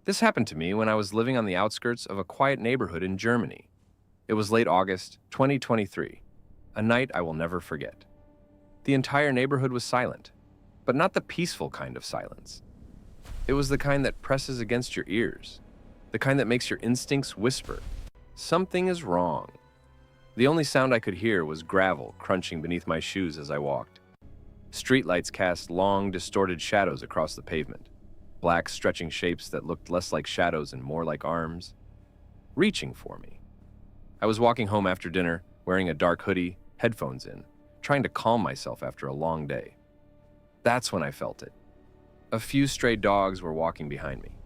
This happened to me when I was living on the outskirts of a quiet neighborhood in Germany. It was late August 2023, a night I will never forget. The entire neighborhood was silent, but not the peaceful kind of silence. It was the kind that presses against your ears, the kind that makes your instincts whisper, "Something is wrong." The only sound I could hear was gravel crunching beneath my shoes as I walked. Streetlights cast long, distorted shadows across the pavement, black, stretching shapes that looked less like shadows and more like arms, reaching for me. I was walking home after dinner, wearing a dark hoodie, headphones in, trying to calm myself after a long day. That's when I felt it. A few stray dogs were walking behind me.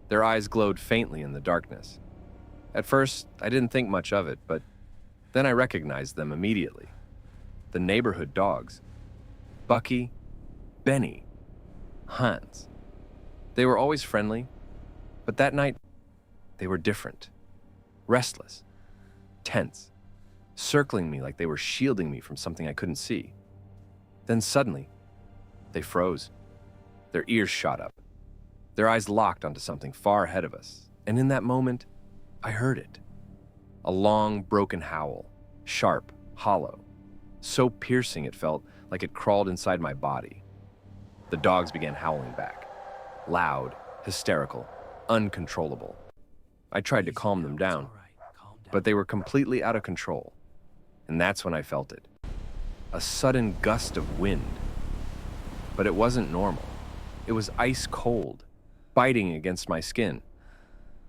Their eyes glowed faintly in the darkness. At first, I didn't think much of it, but then I recognized them immediately. The neighborhood dogs. Bucky, Benny, Hans. They were always friendly, but that night, they were different. Restless, tense, circling me like they were shielding me from something I couldn't see. Then suddenly, they froze. Their ears shot up. Their eyes locked onto something far ahead of us, and in that moment, I heard it. A long, broken howl, sharp, hollow, so piercing it felt like it crawled inside my body. The dogs began howling back, loud, hysterical, uncontrollable. I tried to calm them down, but they were completely out of control. And that's when I felt it. A sudden gust of wind. But it wasn't normal. It was ice cold, biting against my skin.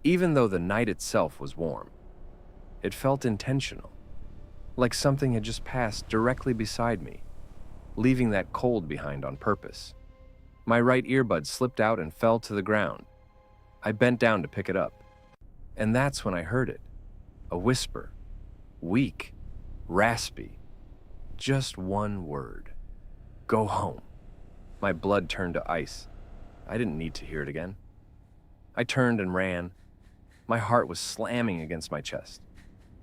Even though the night itself was warm, it felt intentional, like something had just passed directly beside me, leaving that cold behind on purpose. My right earbud slipped out and fell to the ground. I bent down to pick it up, and that's when I heard it. A whisper, weak, raspy, just one word. Go home. My blood turned to ice. I didn't need to hear it again. I turned and ran. My heart was slamming against my chest.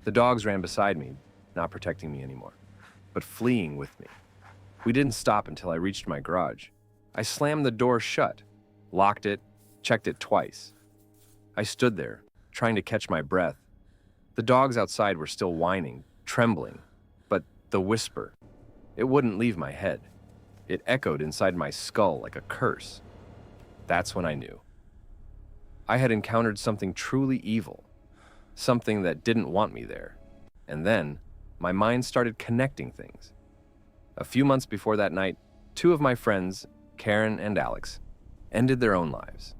The dogs ran beside me, not protecting me anymore, but fleeing with me. We didn't stop until I reached my garage. I slammed the door shut, locked it, checked it twice. I stood there, trying to catch my breath. The dogs outside were still whining, trembling, but the whisper, it wouldn't leave my head. It echoed inside my skull like a curse. That's when I knew. I had encountered something truly evil, something that didn't want me there. And then, my mind started connecting things. A few months before that night, two of my friends, Karen and Alex, ended their own lives.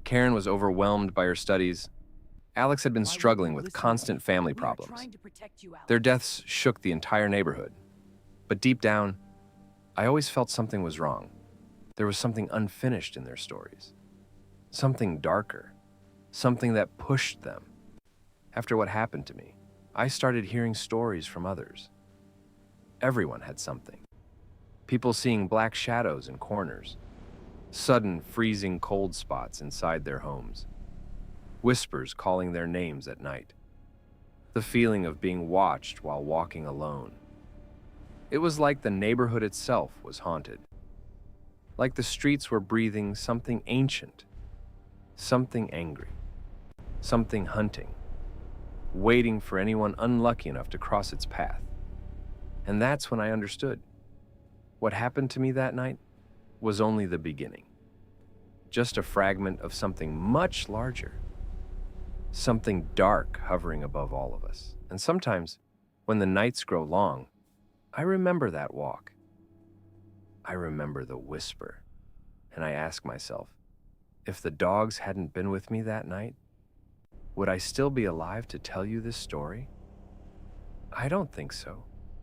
Karen was overwhelmed by her studies. Alex had been struggling with constant family problems. Their deaths shook the entire neighborhood. But deep down, I always felt something was wrong. There was something unfinished in their stories. Something darker. Something that pushed them. After what happened to me, I started hearing stories from others. Everyone had something. People seeing black shadows in corners. Sudden freezing cold spots inside their homes. Whispers calling their names at night. The feeling of being watched while walking alone. It was like the neighborhood itself was haunted. Like the streets were breathing something ancient. Something angry. Something hunting. Waiting for anyone unlucky enough to cross its path. And that's when I understood. What happened to me that night was only the beginning. Just a fragment of something much larger. Something dark hovering above all of us. And sometimes, when the nights grow long, I remember that walk. I remember the whisper. And I ask myself, if the dogs hadn't been with me that night, would I still be alive to tell you this story? I don't think so.